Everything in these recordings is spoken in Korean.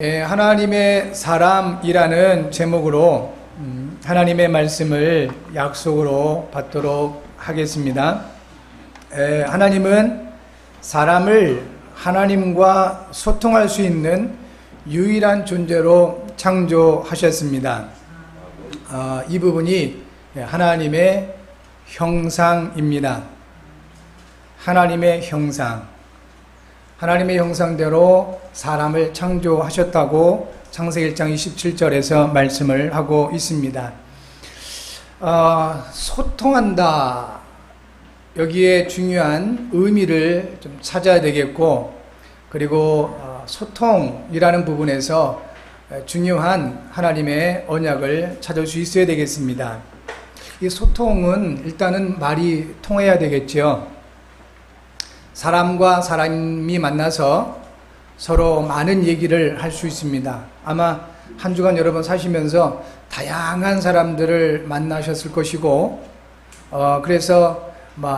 하나님의 사람이라는 제목으로 하나님의 말씀을 약속으로 받도록 하겠습니다. 하나님은 사람을 하나님과 소통할 수 있는 유일한 존재로 창조하셨습니다. 이 부분이 하나님의 형상입니다. 하나님의 형상. 하나님의 형상대로 사람을 창조하셨다고 창세기 1장 27절에서 말씀을 하고 있습니다. 소통한다. 여기에 중요한 의미를 좀 찾아야 되겠고, 그리고 소통이라는 부분에서 중요한 하나님의 언약을 찾을 수 있어야 되겠습니다. 이 소통은 일단은 말이 통해야 되겠죠. 사람과 사람이 만나서 서로 많은 얘기를 할 수 있습니다. 아마 한 주간 여러분 사시면서 다양한 사람들을 만나셨을 것이고, 그래서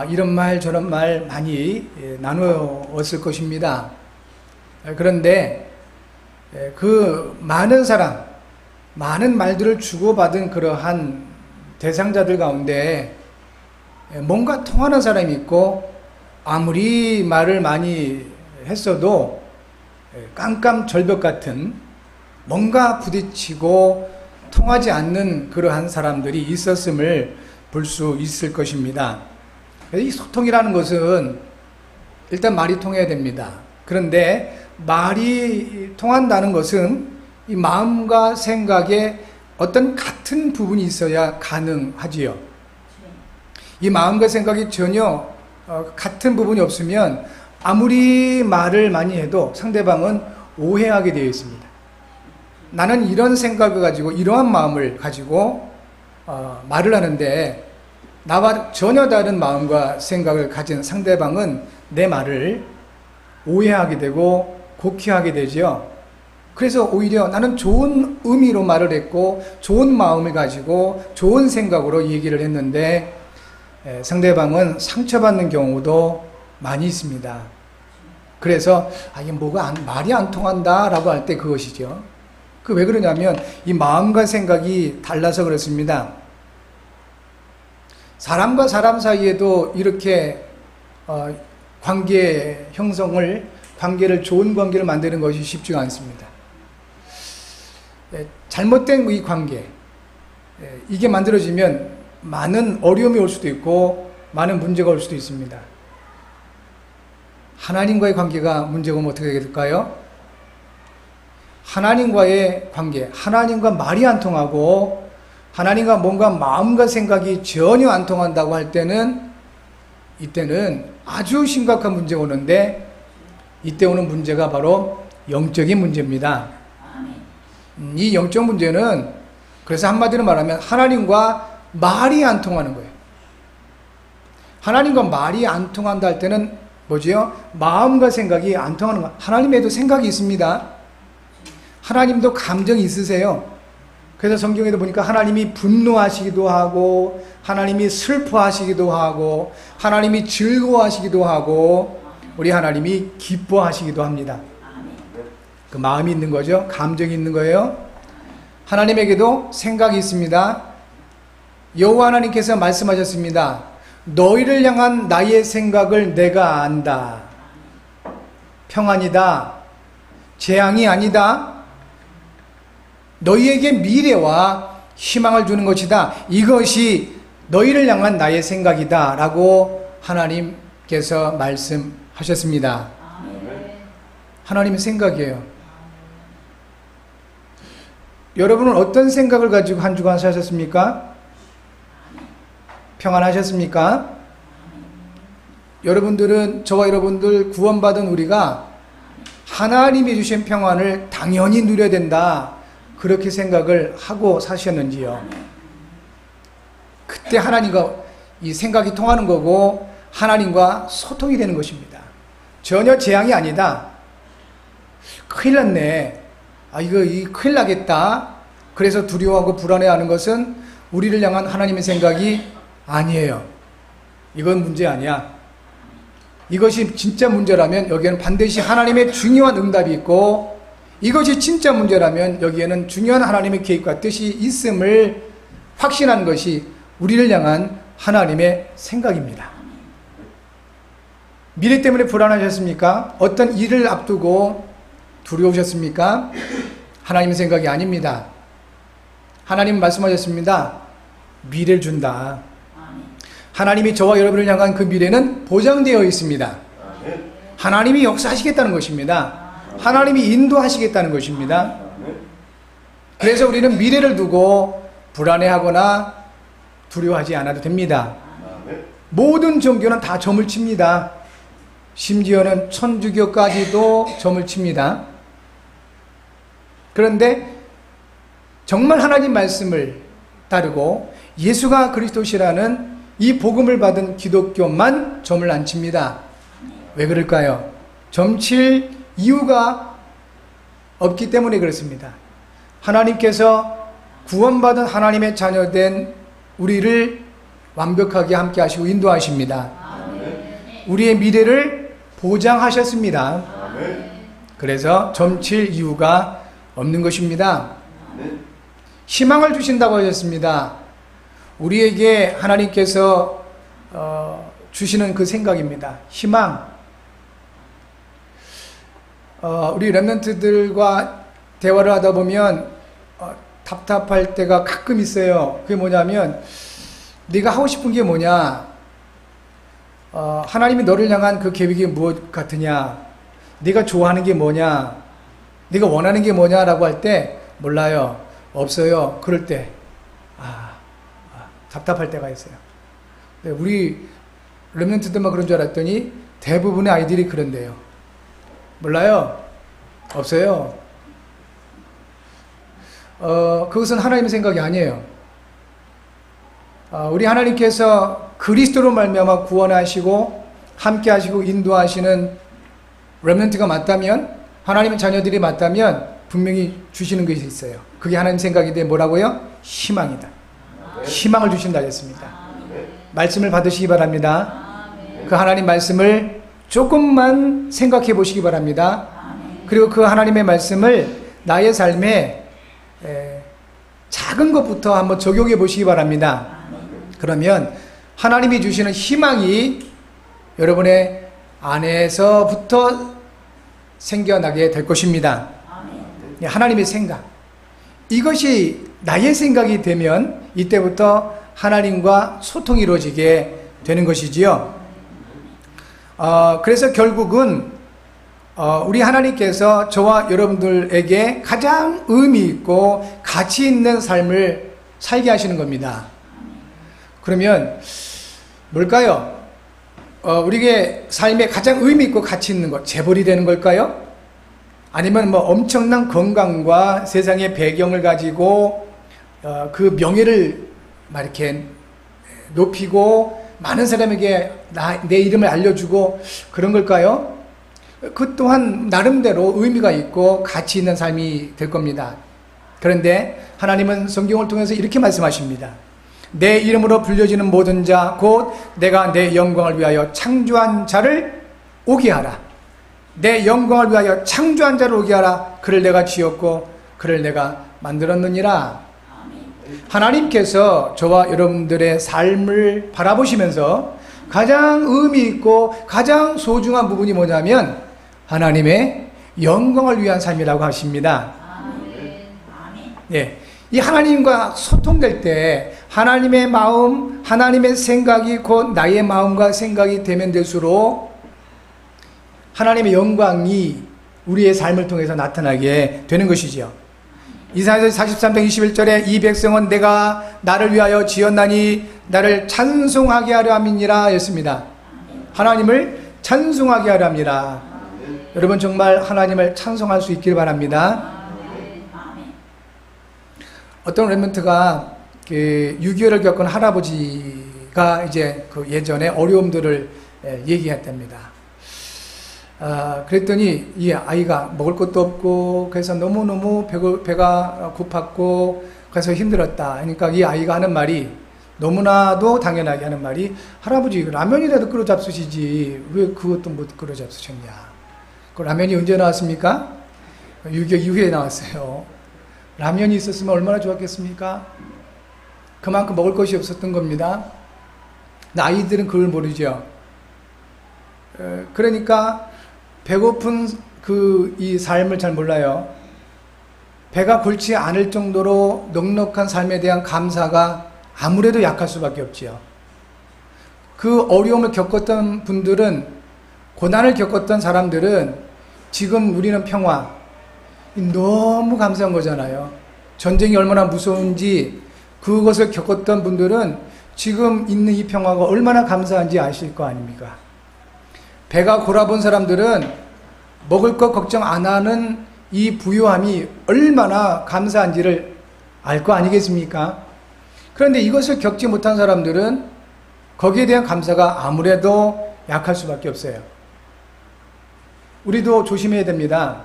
이런 말 저런 말 많이 나누었을 것입니다. 그런데 그 많은 사람, 많은 말들을 주고받은 그러한 대상자들 가운데 뭔가 통하는 사람이 있고, 아무리 말을 많이 했어도 깜깜절벽 같은 뭔가 부딪히고 통하지 않는 그러한 사람들이 있었음을 볼 수 있을 것입니다. 이 소통이라는 것은 일단 말이 통해야 됩니다. 그런데 말이 통한다는 것은 이 마음과 생각에 어떤 같은 부분이 있어야 가능하지요. 이 마음과 생각이 전혀 같은 부분이 없으면 아무리 말을 많이 해도 상대방은 오해하게 되어 있습니다. 나는 이런 생각을 가지고 이러한 마음을 가지고 말을 하는데 나와 전혀 다른 마음과 생각을 가진 상대방은 내 말을 오해하게 되고 곡해하게 되죠. 그래서 오히려 나는 좋은 의미로 말을 했고 좋은 마음을 가지고 좋은 생각으로 얘기를 했는데 상대방은 상처받는 경우도 많이 있습니다. 그래서 이게 말이 안 통한다 라고 할 때 그것이죠. 왜 그러냐면 이 마음과 생각이 달라서 그렇습니다. 사람과 사람 사이에도 이렇게 관계 형성을, 좋은 관계를 만드는 것이 쉽지가 않습니다. 잘못된 이 관계, 이게 만들어지면 많은 어려움이 올 수도 있고 많은 문제가 올 수도 있습니다. 하나님과의 관계가 문제가 오면 어떻게 될까요? 하나님과의 관계, 하나님과 말이 안 통하고 하나님과 뭔가 마음과 생각이 전혀 안 통한다고 할 때는 이때는 아주 심각한 문제가 오는데, 이때 오는 문제가 바로 영적인 문제입니다. 이 영적 문제는 그래서 한마디로 말하면 하나님과 말이 안 통하는 거예요. 하나님과 말이 안 통한다 할 때는 뭐지요? 마음과 생각이 안 통하는 거. 하나님에도 생각이 있습니다. 하나님도 감정이 있으세요. 그래서 성경에도 보니까 하나님이 분노하시기도 하고 하나님이 슬퍼하시기도 하고 하나님이 즐거워하시기도 하고 우리 하나님이 기뻐하시기도 합니다. 그 마음이 있는 거죠. 감정이 있는 거예요. 하나님에게도 생각이 있습니다. 여호와 하나님께서 말씀하셨습니다. 너희를 향한 나의 생각을 내가 안다. 평안이다. 재앙이 아니다. 너희에게 미래와 희망을 주는 것이다. 이것이 너희를 향한 나의 생각이다. 라고 하나님께서 말씀하셨습니다. 하나님의 생각이에요. 여러분은 어떤 생각을 가지고 한 주간 사셨습니까? 평안하셨습니까? 여러분들은, 저와 여러분들 구원받은 우리가 하나님이 주신 평안을 당연히 누려야 된다, 그렇게 생각을 하고 사셨는지요? 그때 하나님과 이 생각이 통하는 거고 하나님과 소통이 되는 것입니다. 전혀 재앙이 아니다. 큰일 났네. 이거 큰일 나겠다. 그래서 두려워하고 불안해하는 것은 우리를 향한 하나님의 생각이 아니에요. 이건 문제 아니야. 이것이 진짜 문제라면 여기에는 반드시 하나님의 중요한 응답이 있고 이것이 진짜 문제라면 여기에는 중요한 하나님의 계획과 뜻이 있음을 확신하는 것이 우리를 향한 하나님의 생각입니다. 미래 때문에 불안하셨습니까? 어떤 일을 앞두고 두려우셨습니까? 하나님의 생각이 아닙니다. 하나님은 말씀하셨습니다. 미래를 준다. 하나님이 저와 여러분을 향한 그 미래는 보장되어 있습니다. 하나님이 역사하시겠다는 것입니다. 하나님이 인도하시겠다는 것입니다. 그래서 우리는 미래를 두고 불안해하거나 두려워하지 않아도 됩니다. 모든 종교는 다 점을 칩니다. 심지어는 천주교까지도 점을 칩니다. 그런데 정말 하나님 말씀을 따르고 예수가 그리스도시라는 이 복음을 받은 기독교만 점을 안 칩니다. 왜 그럴까요? 점칠 이유가 없기 때문에 그렇습니다. 하나님께서 구원받은 하나님의 자녀된 우리를 완벽하게 함께 하시고 인도하십니다. 우리의 미래를 보장하셨습니다. 그래서 점칠 이유가 없는 것입니다. 희망을 주신다고 하셨습니다. 우리에게 하나님께서 주시는 그 생각입니다. 희망. 우리 렘넌트들과 대화를 하다 보면 답답할 때가 가끔 있어요. 그게 뭐냐면 네가 하고 싶은 게 뭐냐? 하나님이 너를 향한 그 계획이 무엇 같으냐? 네가 좋아하는 게 뭐냐? 네가 원하는 게 뭐냐라고 할 때 몰라요. 없어요. 그럴 때 답답할 때가 있어요. 우리 렘넌트들만 그런 줄 알았더니 대부분의 아이들이 그런데요. 몰라요. 없어요. 그것은 하나님의 생각이 아니에요. 우리 하나님께서 그리스도로 말미암아 구원하시고 함께 하시고 인도하시는 렘넌트가 맞다면, 하나님의 자녀들이 맞다면 분명히 주시는 것이 있어요. 그게 하나님 생각인데 뭐라고요? 희망이다. 희망을 주신다 했습니다. 말씀을 받으시기 바랍니다. 그 하나님 말씀을 조금만 생각해 보시기 바랍니다. 그리고 그 하나님의 말씀을 나의 삶에 작은 것부터 한번 적용해 보시기 바랍니다. 그러면 하나님이 주시는 희망이 여러분의 안에서부터 생겨나게 될 것입니다. 하나님의 생각. 이것이 나의 생각이 되면 이때부터 하나님과 소통이 이루어지게 되는 것이지요. 그래서 결국은 우리 하나님께서 저와 여러분들에게 가장 의미 있고 가치 있는 삶을 살게 하시는 겁니다. 그러면 뭘까요? 우리의 삶에 가장 의미 있고 가치 있는 것, 재벌이 되는 걸까요? 아니면 뭐 엄청난 건강과 세상의 배경을 가지고 그 명예를 막 이렇게 높이고 많은 사람에게 내 이름을 알려주고 그런 걸까요? 그 또한 나름대로 의미가 있고 가치 있는 삶이 될 겁니다. 그런데 하나님은 성경을 통해서 이렇게 말씀하십니다. 내 이름으로 불려지는 모든 자, 곧 내가 내 영광을 위하여 창조한 자를 오게 하라. 내 영광을 위하여 창조한 자를 오게 하라. 그를 내가 지었고 그를 내가 만들었느니라. 하나님께서 저와 여러분들의 삶을 바라보시면서 가장 의미 있고 가장 소중한 부분이 뭐냐면 하나님의 영광을 위한 삶이라고 하십니다. 예, 이 하나님과 소통될 때 하나님의 마음, 하나님의 생각이 곧 나의 마음과 생각이 되면 될수록 하나님의 영광이 우리의 삶을 통해서 나타나게 되는 것이지요. 이사야서 43장 21절에 이 백성은 내가 나를 위하여 지었나니 나를 찬송하게 하려 함이니라 였습니다. 하나님을 찬송하게 하려 합니다. 여러분 정말 하나님을 찬송할 수 있길 바랍니다. 어떤 렘넌트가 그 6.25를 겪은 할아버지가 이제 그 예전에 어려움들을 얘기했답니다. 그랬더니 이 아이가 먹을 것도 없고 그래서 너무너무 배가 고팠고 그래서 힘들었다. 그러니까 이 아이가 하는 말이 너무나도 당연하게 하는 말이 할아버지 라면이라도 끓여 잡수시지 왜 그것도 못 끓여 잡수셨냐. 그 라면이 언제 나왔습니까? 6.25 이후에 나왔어요. 라면이 있었으면 얼마나 좋았겠습니까? 그만큼 먹을 것이 없었던 겁니다. 아이들은 그걸 모르죠. 그러니까 배고픈 이 삶을 잘 몰라요. 배가 골치 않을 정도로 넉넉한 삶에 대한 감사가 아무래도 약할 수밖에 없지요. 그 어려움을 겪었던 분들은, 고난을 겪었던 사람들은 지금 우리는 평화, 너무 감사한 거잖아요. 전쟁이 얼마나 무서운지 그것을 겪었던 분들은 지금 있는 이 평화가 얼마나 감사한지 아실 거 아닙니까? 배가 골아본 사람들은 먹을 것 걱정 안 하는 이 부유함이 얼마나 감사한지를 알 거 아니겠습니까? 그런데 이것을 겪지 못한 사람들은 거기에 대한 감사가 아무래도 약할 수밖에 없어요. 우리도 조심해야 됩니다.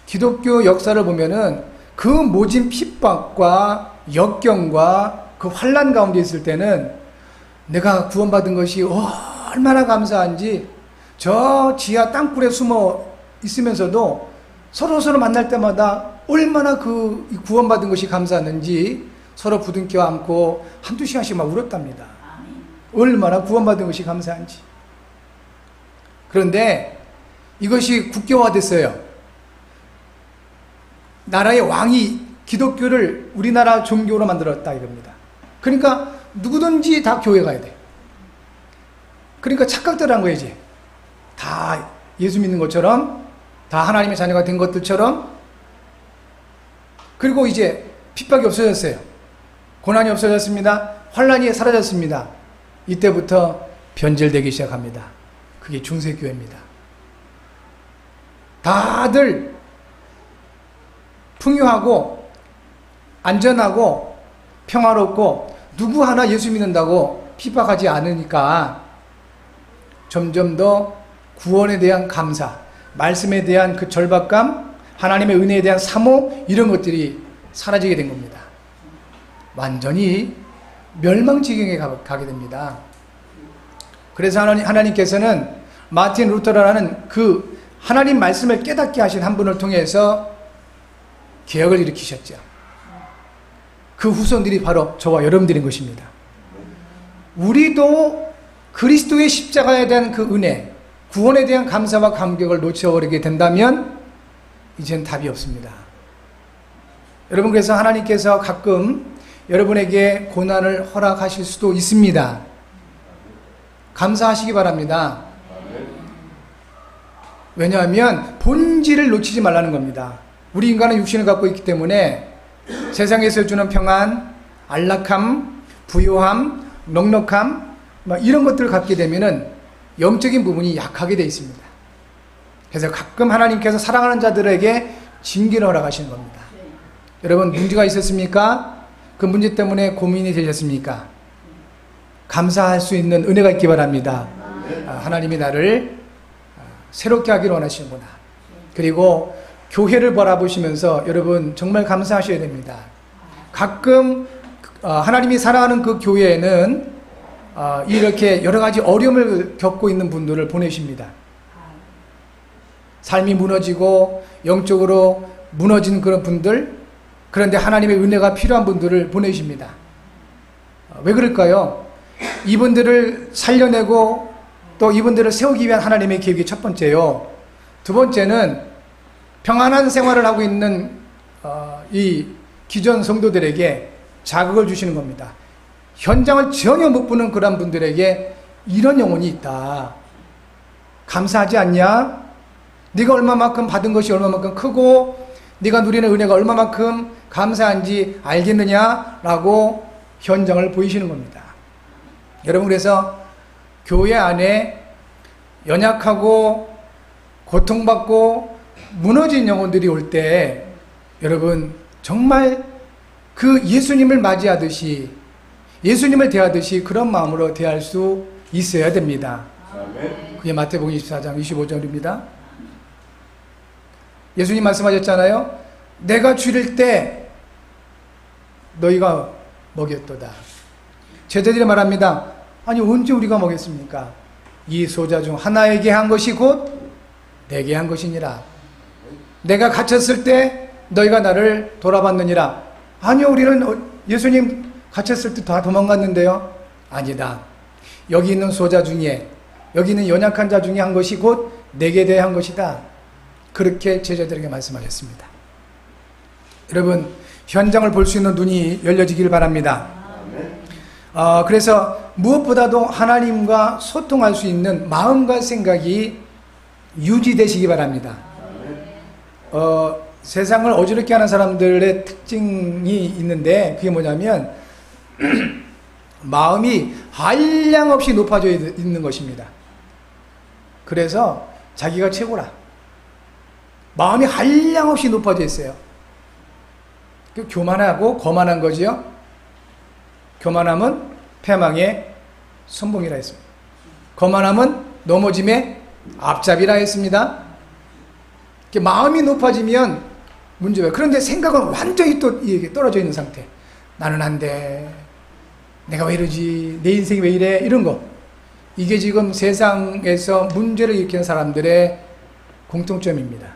기독교 역사를 보면은 그 모진 핍박과 역경과 그 환난 가운데 있을 때는 내가 구원받은 것이 얼마나 감사한지 저 지하 땅굴에 숨어 있으면서도 서로 만날 때마다 얼마나 그 구원받은 것이 감사했는지 서로 부둥켜 안고 한두 시간씩 막 울었답니다. 얼마나 구원받은 것이 감사한지. 그런데 이것이 국교화됐어요. 나라의 왕이 기독교를 우리나라 종교로 만들었다 이겁니다. 그러니까 누구든지 다 교회 가야 돼. 그러니까 착각들 한 거예요, 이제. 다 예수 믿는 것처럼, 다 하나님의 자녀가 된 것들처럼. 그리고 이제 핍박이 없어졌어요. 고난이 없어졌습니다. 환난이 사라졌습니다. 이때부터 변질되기 시작합니다. 그게 중세교회입니다. 다들 풍요하고 안전하고 평화롭고 누구 하나 예수 믿는다고 핍박하지 않으니까 점점 더 구원에 대한 감사, 말씀에 대한 그 절박감, 하나님의 은혜에 대한 사모, 이런 것들이 사라지게 된 겁니다. 완전히 멸망지경에 가게 됩니다. 그래서 하나님께서는 마틴 루터라는 그 하나님 말씀을 깨닫게 하신 한 분을 통해서 개혁을 일으키셨죠. 그 후손들이 바로 저와 여러분들인 것입니다. 우리도 그리스도의 십자가에 대한 그 은혜, 구원에 대한 감사와 감격을 놓쳐버리게 된다면 이젠 답이 없습니다. 여러분, 그래서 하나님께서 가끔 여러분에게 고난을 허락하실 수도 있습니다. 감사하시기 바랍니다. 왜냐하면 본질을 놓치지 말라는 겁니다. 우리 인간은 육신을 갖고 있기 때문에 세상에서 주는 평안, 안락함, 부요함, 넉넉함, 이런 것들을 갖게 되면은 영적인 부분이 약하게 되어 있습니다. 그래서 가끔 하나님께서 사랑하는 자들에게 징계를 허락하시는 겁니다. 여러분, 문제가 있었습니까? 그 문제 때문에 고민이 되셨습니까? 감사할 수 있는 은혜가 있기 바랍니다. 하나님이 나를 새롭게 하기를 원하시는구나. 그리고 교회를 바라보시면서 여러분 정말 감사하셔야 됩니다. 가끔 하나님이 사랑하는 그 교회에는 이렇게 여러 가지 어려움을 겪고 있는 분들을 보내십니다. 삶이 무너지고 영적으로 무너진 그런 분들, 그런데 하나님의 은혜가 필요한 분들을 보내십니다. 왜 그럴까요? 이분들을 살려내고 또 이분들을 세우기 위한 하나님의 계획이 첫 번째요. 두 번째는 평안한 생활을 하고 있는 이 기존 성도들에게 자극을 주시는 겁니다. 현장을 전혀 못 보는 그런 분들에게 이런 영혼이 있다. 감사하지 않냐? 네가 얼마만큼 받은 것이 얼마만큼 크고 네가 누리는 은혜가 얼마만큼 감사한지 알겠느냐라고 현장을 보이시는 겁니다. 여러분, 그래서 교회 안에 연약하고 고통받고 무너진 영혼들이 올 때 여러분 정말 그 예수님을 맞이하듯이, 예수님을 대하듯이 그런 마음으로 대할 수 있어야 됩니다. 그게 마태복음 24장 25절입니다. 예수님 말씀하셨잖아요. 내가 줄일 때 너희가 먹였도다. 제자들이 말합니다. 아니, 언제 우리가 먹였습니까? 이 소자 중 하나에게 한 것이 곧 내게 한 것이니라. 내가 갇혔을 때 너희가 나를 돌아봤느니라. 아니요, 우리는 예수님 갇혔을 때 다 도망갔는데요. 아니다. 여기 있는 소자 중에, 여기 있는 연약한 자 중에 한 것이 곧 내게 대해 한 것이다. 그렇게 제자들에게 말씀하셨습니다. 여러분, 현장을 볼 수 있는 눈이 열려지길 바랍니다. 그래서 무엇보다도 하나님과 소통할 수 있는 마음과 생각이 유지되시기 바랍니다. 세상을 어지럽게 하는 사람들의 특징이 있는데, 그게 뭐냐면 마음이 한량없이 높아져 있는 것입니다. 그래서 자기가 최고라. 마음이 한량없이 높아져 있어요. 교만하고 거만한 거지요. 교만함은 패망의 선봉이라 했습니다. 거만함은 넘어짐의 앞잡이라 했습니다. 마음이 높아지면 문제예요. 그런데 생각은 완전히 또 떨어져 있는 상태. 나는 안 돼. 내가 왜 이러지? 내 인생이 왜 이래? 이런 거. 이게 지금 세상에서 문제를 일으키는 사람들의 공통점입니다.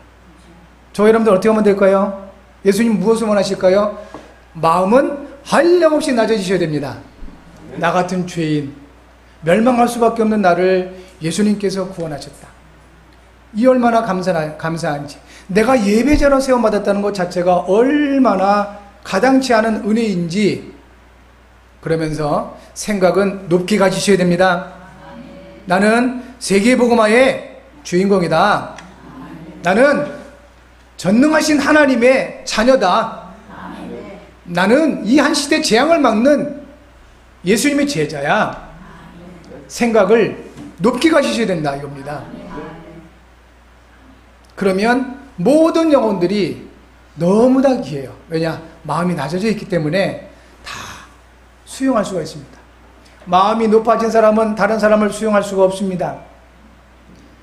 저 여러분들 어떻게 하면 될까요? 예수님 무엇을 원하실까요? 마음은 한량없이 낮아지셔야 됩니다. 나 같은 죄인, 멸망할 수밖에 없는 나를 예수님께서 구원하셨다. 이 얼마나 감사한지. 내가 예배자로 세움받았다는 것 자체가 얼마나 가당치 않은 은혜인지. 그러면서 생각은 높게 가지셔야 됩니다. 나는 세계복음화의 주인공이다. 나는 전능하신 하나님의 자녀다. 나는 이 한 시대 재앙을 막는 예수님의 제자야. 생각을 높게 가지셔야 된다 이겁니다. 그러면 모든 영혼들이 너무 다 귀해요. 왜냐? 마음이 낮아져 있기 때문에 다 수용할 수가 있습니다. 마음이 높아진 사람은 다른 사람을 수용할 수가 없습니다.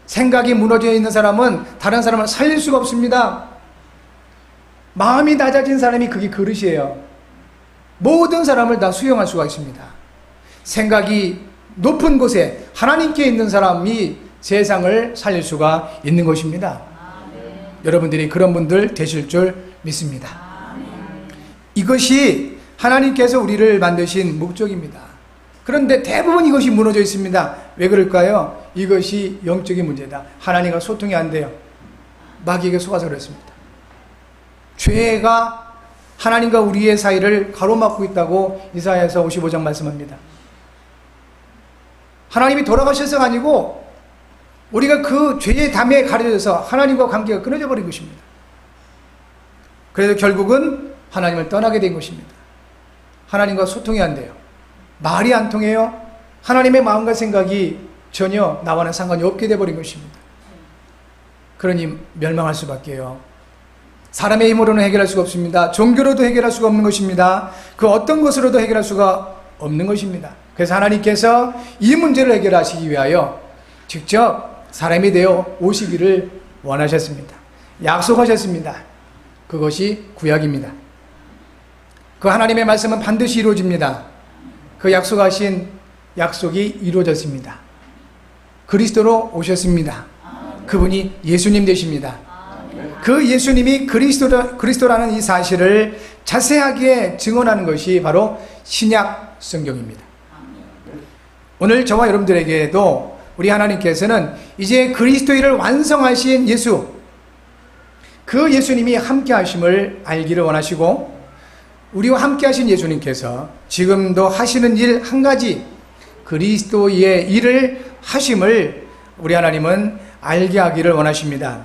생각이 무너져 있는 사람은 다른 사람을 살릴 수가 없습니다. 마음이 낮아진 사람이 그게 그릇이에요. 모든 사람을 다 수용할 수가 있습니다. 생각이 높은 곳에 하나님께 있는 사람이 세상을 살릴 수가 있는 것입니다. 여러분들이 그런 분들 되실 줄 믿습니다. 이것이 하나님께서 우리를 만드신 목적입니다. 그런데 대부분 이것이 무너져 있습니다. 왜 그럴까요? 이것이 영적인 문제다. 하나님과 소통이 안 돼요. 마귀에게 속아서 그렇습니다. 죄가 하나님과 우리의 사이를 가로막고 있다고 이사야서 55장 말씀합니다. 하나님이 돌아가셔서가 아니고 우리가 그 죄의 담에 가려져서 하나님과 관계가 끊어져 버린 것입니다. 그래서 결국은 하나님을 떠나게 된 것입니다. 하나님과 소통이 안 돼요. 말이 안 통해요. 하나님의 마음과 생각이 전혀 나와는 상관이 없게 돼버린 것입니다. 그러니 멸망할 수밖에요. 사람의 힘으로는 해결할 수가 없습니다. 종교로도 해결할 수가 없는 것입니다. 그 어떤 것으로도 해결할 수가 없는 것입니다. 그래서 하나님께서 이 문제를 해결하시기 위하여 직접 사람이 되어 오시기를 원하셨습니다. 약속하셨습니다. 그것이 구약입니다. 그 하나님의 말씀은 반드시 이루어집니다. 그 약속하신 약속이 이루어졌습니다. 그리스도로 오셨습니다. 그분이 예수님 되십니다. 그 예수님이 그리스도라는 이 사실을 자세하게 증언하는 것이 바로 신약 성경입니다. 오늘 저와 여러분들에게도 우리 하나님께서는 이제 그리스도를 완성하신 예수, 그 예수님이 함께 하심을 알기를 원하시고, 우리와 함께 하신 예수님께서 지금도 하시는 일 한 가지, 그리스도의 일을 하심을 우리 하나님은 알게 하기를 원하십니다.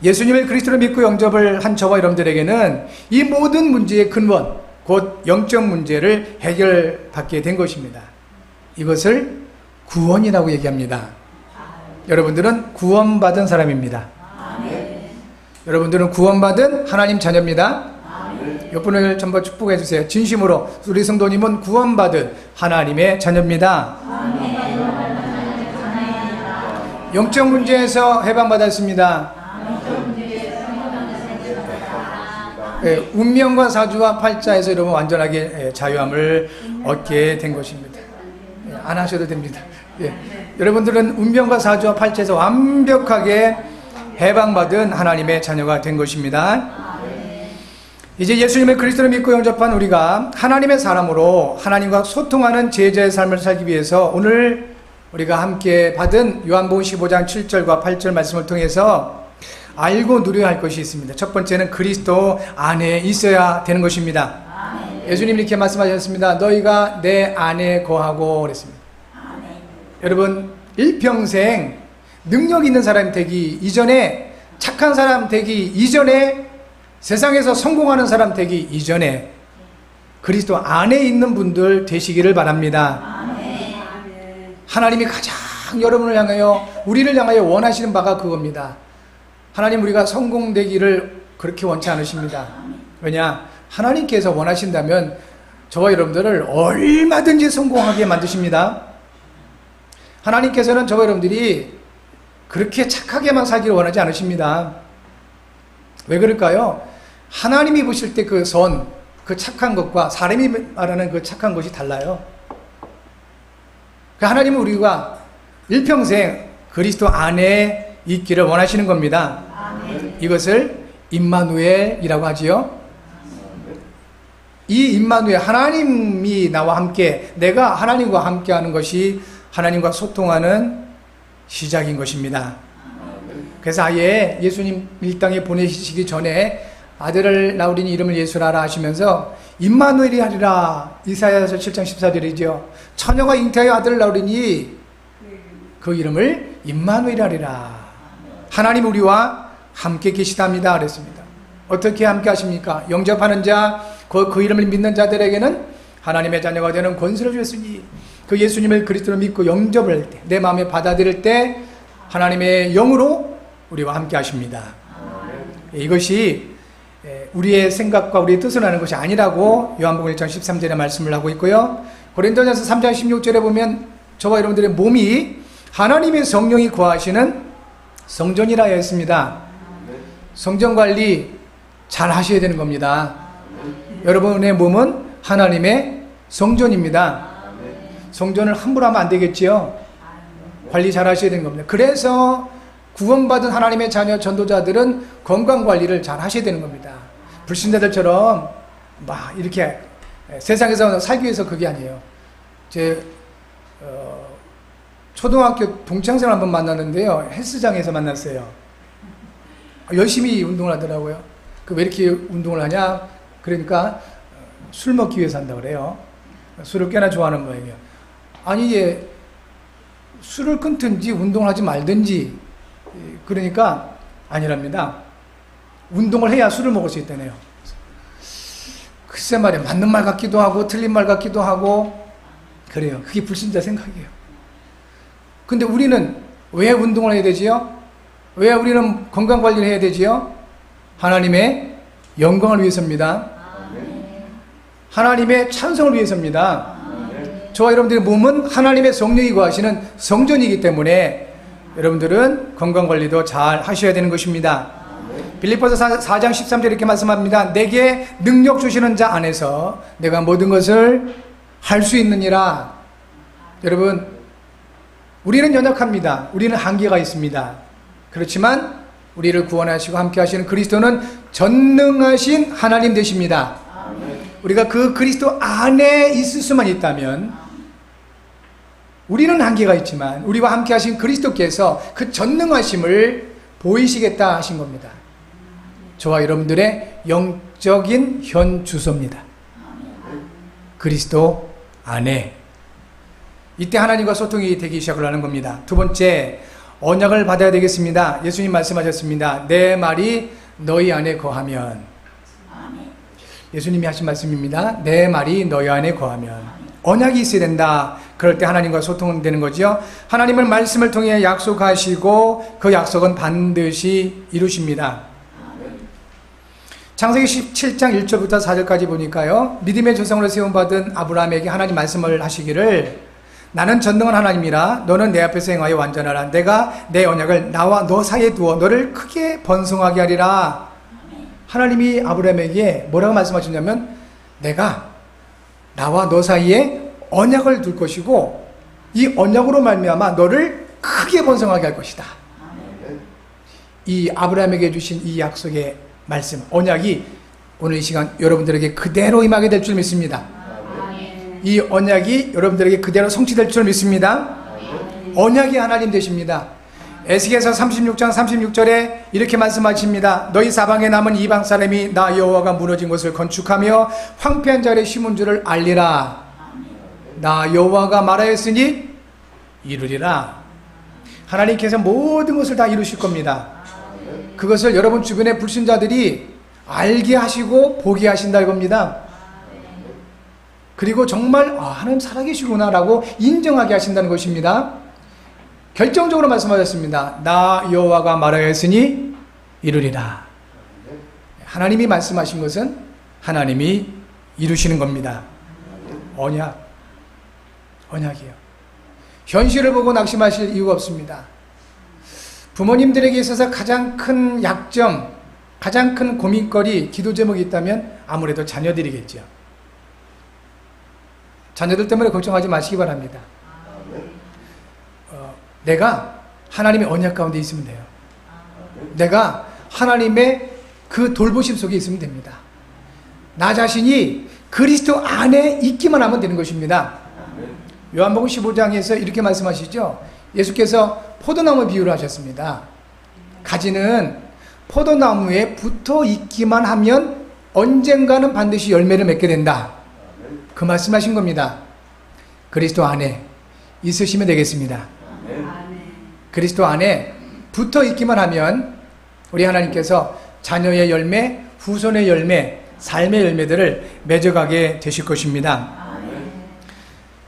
예수님을 그리스도로 믿고 영접을 한 저와 여러분들에게는 이 모든 문제의 근원, 곧 영적 문제를 해결받게 된 것입니다. 이것을 구원이라고 얘기합니다. 여러분들은 구원받은 사람입니다. 여러분들은 구원받은 하나님 자녀입니다. 옆분을 전부 축복해 주세요. 진심으로 우리 성도님은 구원받은 하나님의 자녀입니다. 영적 문제에서 해방받았습니다. 운명과 사주와 팔자에서 여러분 완전하게 자유함을 얻게 된 것입니다. 안 하셔도 됩니다. 여러분들은 운명과 사주와 팔자에서 완벽하게 해방받은 하나님의 자녀가 된 것입니다. 이제 예수님을 그리스도로 믿고 영접한 우리가 하나님의 사람으로 하나님과 소통하는 제자의 삶을 살기 위해서 오늘 우리가 함께 받은 요한복음 15장 7절과 8절 말씀을 통해서 알고 누려야 할 것이 있습니다. 첫 번째는 그리스도 안에 있어야 되는 것입니다. 예수님이 이렇게 말씀하셨습니다. 너희가 내 안에 거하고 그랬습니다. 여러분 일평생 능력 있는 사람 되기 이전에, 착한 사람 되기 이전에, 세상에서 성공하는 사람 되기 이전에 그리스도 안에 있는 분들 되시기를 바랍니다. 하나님이 가장 여러분을 향하여, 우리를 향하여 원하시는 바가 그겁니다. 하나님, 우리가 성공되기를 그렇게 원치 않으십니다. 왜냐? 하나님께서 원하신다면 저와 여러분들을 얼마든지 성공하게 만드십니다. 하나님께서는 저와 여러분들이 그렇게 착하게만 살기를 원하지 않으십니다. 왜 그럴까요? 하나님이 보실 때 그 선, 그 착한 것과 사람이 말하는 그 착한 것이 달라요. 하나님은 우리가 일평생 그리스도 안에 있기를 원하시는 겁니다. 이것을 임마누엘이라고 하지요. 이 임마누엘, 하나님이 나와 함께, 내가 하나님과 함께 하는 것이 하나님과 소통하는 시작인 것입니다. 그래서 아예 예수님 이 땅에 보내시기 전에 아들을 낳으리니 이름을 예수라 하시면서 임마누엘이 하리라, 이사야서 7장 14절이죠. 처녀가 잉태하여 아들을 낳으리니 그 이름을 임마누엘이 하리라. 하나님 우리와 함께 계시답니다 그랬습니다. 어떻게 함께 하십니까? 영접하는 자, 그 이름을 믿는 자들에게는 하나님의 자녀가 되는 권세를 주셨으니, 그 예수님을 그리스도로 믿고 영접을 할 때, 내 마음에 받아들일 때 하나님의 영으로 우리와 함께 하십니다. 이것이 우리의 생각과 우리의 뜻을 하는 것이 아니라고 요한복음 1장 13절에 말씀을 하고 있고요. 고린도전서 3장 16절에 보면 저와 여러분들의 몸이 하나님의 성령이 거하시는 성전이라 했습니다. 성전 관리 잘 하셔야 되는 겁니다. 여러분의 몸은 하나님의 성전입니다. 성전을 함부로 하면 안 되겠지요. 관리 잘 하셔야 되는 겁니다. 그래서 구원받은 하나님의 자녀 전도자들은 건강관리를 잘 하셔야 되는 겁니다. 불신자들처럼 막 이렇게 세상에서 살기 위해서 그게 아니에요. 제 초등학교 동창생을 한번 만났는데요. 헬스장에서 만났어요. 열심히 운동을 하더라고요. 왜 이렇게 운동을 하냐? 그러니까 술 먹기 위해서 한다고 그래요. 술을 꽤나 좋아하는 모양이에요. 아니, 이게 술을 끊든지 운동을 하지 말든지, 그러니까 아니랍니다. 운동을 해야 술을 먹을 수 있다네요. 글쎄 말이야, 맞는 말 같기도 하고 틀린 말 같기도 하고 그래요. 그게 불신자 생각이에요. 근데 우리는 왜 운동을 해야 되지요? 왜 우리는 건강관리를 해야 되지요? 하나님의 영광을 위해서입니다. 하나님의 찬송을 위해서입니다. 저와 여러분들의 몸은 하나님의 성령이 거하시는 성전이기 때문에 여러분들은 건강관리도 잘 하셔야 되는 것입니다. 빌립보서 4장 13절 이렇게 말씀합니다. 내게 능력 주시는 자 안에서 내가 모든 것을 할 수 있느니라. 여러분, 우리는 연약합니다. 우리는 한계가 있습니다. 그렇지만 우리를 구원하시고 함께 하시는 그리스도는 전능하신 하나님 되십니다. 우리가 그 그리스도 안에 있을 수만 있다면, 우리는 한계가 있지만 우리와 함께 하신 그리스도께서 그 전능하심을 보이시겠다 하신 겁니다. 저와 여러분들의 영적인 현 주소입니다. 그리스도 안에. 이때 하나님과 소통이 되기 시작을 하는 겁니다. 두 번째, 언약을 받아야 되겠습니다. 예수님 말씀하셨습니다. 내 말이 너희 안에 거하면. 예수님이 하신 말씀입니다. 내 말이 너희 안에 거하면. 언약이 있어야 된다. 그럴 때 하나님과 소통되는 거죠. 하나님은 말씀을 통해 약속하시고 그 약속은 반드시 이루십니다. 창세기 17장 1절부터 4절까지 보니까요, 믿음의 조상으로 세움받은 아브라함에게 하나님 말씀을 하시기를, 나는 전능한 하나님이라 너는 내 앞에서 행하여 완전하라. 내가 내 언약을 나와 너 사이에 두어 너를 크게 번성하게 하리라. 하나님이 아브라함에게 뭐라고 말씀하셨냐면, 내가 나와 너 사이에 언약을 둘 것이고 이 언약으로 말미암아 너를 크게 번성하게 할 것이다. 이 아브라함에게 주신 이 약속의 말씀, 언약이 오늘 이 시간 여러분들에게 그대로 임하게 될 줄 믿습니다. 이 언약이 여러분들에게 그대로 성취될 줄 믿습니다. 언약이 하나님 되십니다. 에스겔서 36장 36절에 이렇게 말씀하십니다. 너희 사방에 남은 이방 사람이 나 여호와가 무너진 곳을 건축하며 황폐한 자리에 심은 줄을 알리라. 나 여호와가 말하였으니 이루리라. 하나님께서 모든 것을 다 이루실 겁니다. 그것을 여러분 주변의 불신자들이 알게 하시고 보게 하신다 이겁니다. 그리고 정말 하나님 살아계시구나 라고 인정하게 하신다는 것입니다. 결정적으로 말씀하셨습니다. 나 여호와가 말하였으니 이루리라. 하나님이 말씀하신 것은 하나님이 이루시는 겁니다. 언약이에요. 현실을 보고 낙심하실 이유가 없습니다. 부모님들에게 있어서 가장 큰 약점, 가장 큰 고민거리, 기도 제목이 있다면 아무래도 자녀들이겠죠. 자녀들 때문에 걱정하지 마시기 바랍니다. 내가 하나님의 언약 가운데 있으면 돼요. 내가 하나님의 그 돌보심 속에 있으면 됩니다. 나 자신이 그리스도 안에 있기만 하면 되는 것입니다. 요한복음 15장에서 이렇게 말씀하시죠. 예수께서 포도나무 비유를 하셨습니다. 가지는 포도나무에 붙어 있기만 하면 언젠가는 반드시 열매를 맺게 된다. 그 말씀하신 겁니다. 그리스도 안에 있으시면 되겠습니다. 그리스도 안에 붙어 있기만 하면 우리 하나님께서 자녀의 열매, 후손의 열매, 삶의 열매들을 맺어가게 되실 것입니다.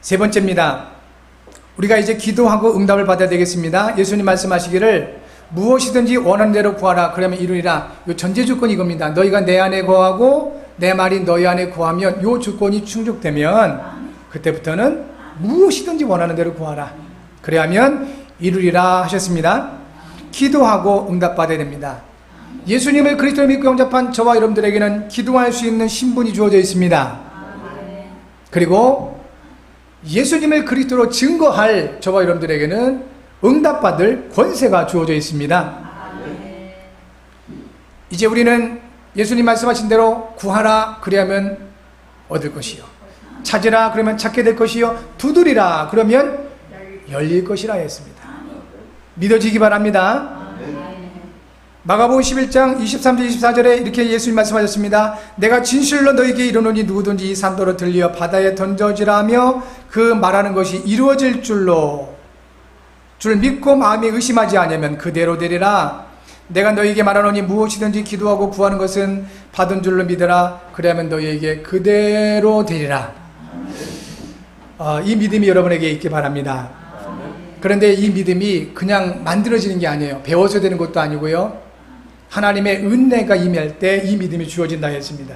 세 번째입니다. 우리가 이제 기도하고 응답을 받아야 되겠습니다. 예수님 말씀하시기를 무엇이든지 원하는 대로 구하라 그러면 이루리라. 이 전제 조건이 이겁니다. 너희가 내 안에 거하고 내 말이 너희 안에 거하면 이 조건이 충족되면 그때부터는 무엇이든지 원하는 대로 구하라. 그래야면 이루리라 하셨습니다. 기도하고 응답받아야 됩니다. 예수님을 그리스도로 믿고 영접한 저와 여러분들에게는 기도할 수 있는 신분이 주어져 있습니다. 그리고 예수님을 그리스도로 증거할 저와 여러분들에게는 응답받을 권세가 주어져 있습니다. 이제 우리는 예수님 말씀하신 대로 구하라 그리하면 얻을 것이요, 찾으라 그러면 찾게 될 것이요, 두드리라 그러면 열릴 것이라 했습니다. 믿어지기 바랍니다. 마가복음 11장 23절 24절에 이렇게 예수님 말씀하셨습니다. 내가 진실로 너에게 이르노니 누구든지 이 산도로 들려 바다에 던져지라 하며 그 말하는 것이 이루어질 줄 믿고 마음에 의심하지 않으면 그대로 되리라. 내가 너에게 말하노니 무엇이든지 기도하고 구하는 것은 받은 줄로 믿으라. 그래야면 너희에게 그대로 되리라. 이 믿음이 여러분에게 있기 바랍니다. 그런데 이 믿음이 그냥 만들어지는 게 아니에요. 배워서 되는 것도 아니고요. 하나님의 은혜가 임할 때 이 믿음이 주어진다 했습니다.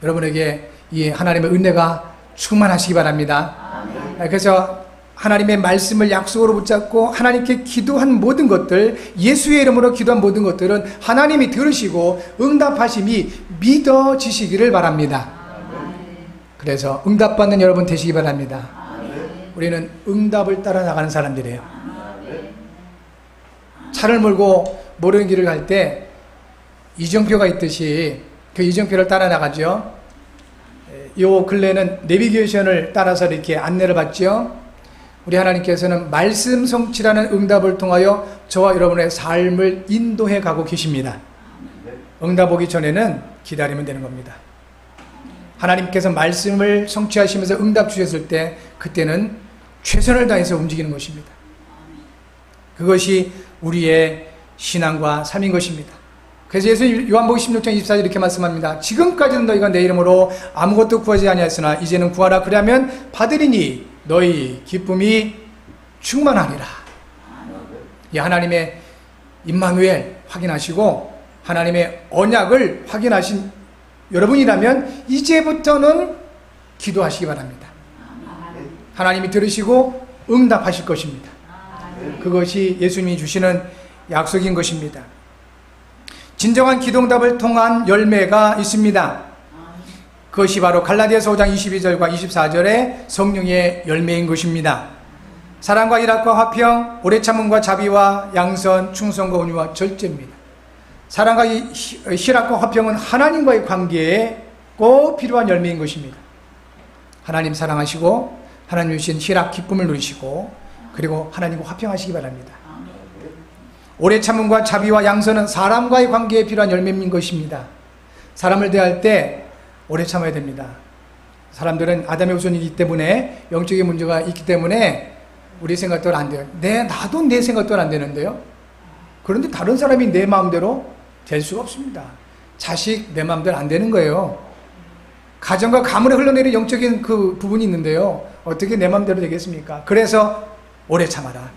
여러분에게 이 하나님의 은혜가 충만하시기 바랍니다. 그래서 하나님의 말씀을 약속으로 붙잡고 하나님께 기도한 모든 것들, 예수의 이름으로 기도한 모든 것들은 하나님이 들으시고 응답하심이 믿어지시기를 바랍니다. 그래서 응답받는 여러분 되시기 바랍니다. 우리는 응답을 따라 나가는 사람들이에요. 차를 몰고 모르는 길을 갈 때 이정표가 있듯이 그 이정표를 따라 나가죠. 요 근래는 내비게이션을 따라서 이렇게 안내를 받죠. 우리 하나님께서는 말씀 성취라는 응답을 통하여 저와 여러분의 삶을 인도해 가고 계십니다. 응답 오기 전에는 기다리면 되는 겁니다. 하나님께서 말씀을 성취하시면서 응답 주셨을 때 그때는 최선을 다해서 움직이는 것입니다. 그것이 우리의 신앙과 삶인 것입니다. 그래서 예수 요한복음 16장 24절 이렇게 말씀합니다. 지금까지는 너희가 내 이름으로 아무것도 구하지 아니하였으나 이제는 구하라 그리하면 받으리니 너희 기쁨이 충만하리라. 이 하나님의 임마누엘 확인하시고 하나님의 언약을 확인하신 여러분이라면 이제부터는 기도하시기 바랍니다. 하나님이 들으시고 응답하실 것입니다. 그것이 예수님이 주시는 약속인 것입니다. 진정한 기도응답을 통한 열매가 있습니다. 그것이 바로 갈라디아서 5장 22절과 24절의 성령의 열매인 것입니다. 사랑과 일합과 화평, 오래 참음과 자비와 양선, 충성과 온유와 절제입니다. 사랑과 희락과 화평은 하나님과의 관계에 꼭 필요한 열매인 것입니다. 하나님 사랑하시고 하나님 주신 희락, 기쁨을 누리시고 그리고 하나님과 화평하시기 바랍니다. 오래 참음과 자비와 양선은 사람과의 관계에 필요한 열매인 것입니다. 사람을 대할 때 오래 참아야 됩니다. 사람들은 아담의 후손이기 때문에 영적인 문제가 있기 때문에 우리 생각대로 안 돼요. 나도 내 생각대로 안 되는데요. 그런데 다른 사람이 내 마음대로 될 수가 없습니다. 자식 내 마음대로 안 되는 거예요. 가정과 가문에 흘러내리는 영적인 그 부분이 있는데요. 어떻게 내 마음대로 되겠습니까? 그래서 오래 참아라.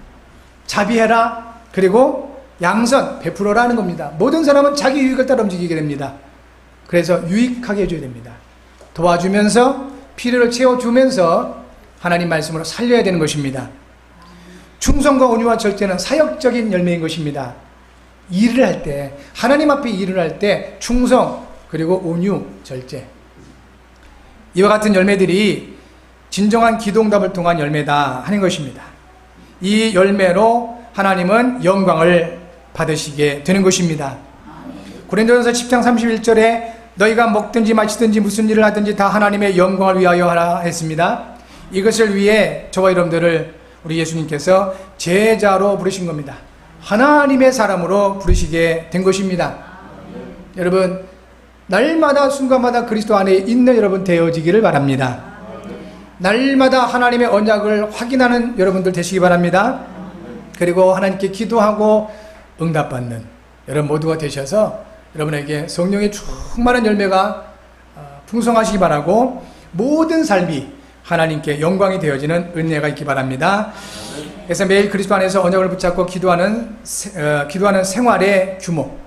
자비해라. 그리고 양선, 베풀어라는 겁니다. 모든 사람은 자기 유익을 따라 움직이게 됩니다. 그래서 유익하게 해줘야 됩니다. 도와주면서 필요를 채워주면서 하나님 말씀으로 살려야 되는 것입니다. 충성과 온유와 절제는 사역적인 열매인 것입니다. 일을 할 때, 하나님 앞에 일을 할 때 충성 그리고 온유, 절제, 이와 같은 열매들이 진정한 기도응답을 통한 열매다 하는 것입니다. 이 열매로 하나님은 영광을 받으시게 되는 것입니다. 고린도전서 10장 31절에 너희가 먹든지 마시든지 무슨 일을 하든지 다 하나님의 영광을 위하여 하라 했습니다. 이것을 위해 저와 여러분들을 우리 예수님께서 제자로 부르신 겁니다. 하나님의 사람으로 부르시게 된 것입니다. 여러분, 날마다 순간마다 그리스도 안에 있는 여러분 되어지기를 바랍니다. 날마다 하나님의 언약을 확인하는 여러분들 되시기 바랍니다. 그리고 하나님께 기도하고 응답받는 여러분 모두가 되셔서 여러분에게 성령의 충만한 열매가 풍성하시기 바라고 모든 삶이 하나님께 영광이 되어지는 은혜가 있기 바랍니다. 그래서 매일 그리스도 안에서 언약을 붙잡고 기도하는 생활의 규모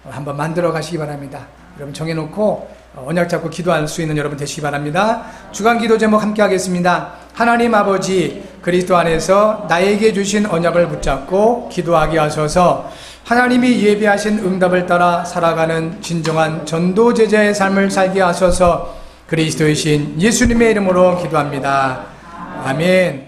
한번 만들어 가시기 바랍니다. 여러분 정해놓고 언약 잡고 기도할 수 있는 여러분 되시기 바랍니다. 주간 기도 제목 함께 하겠습니다. 하나님 아버지, 그리스도 안에서 나에게 주신 언약을 붙잡고 기도하게 하셔서 하나님이 예비하신 응답을 따라 살아가는 진정한 전도 제자의 삶을 살게 하셔서 그리스도의 신 예수님의 이름으로 기도합니다. 아멘.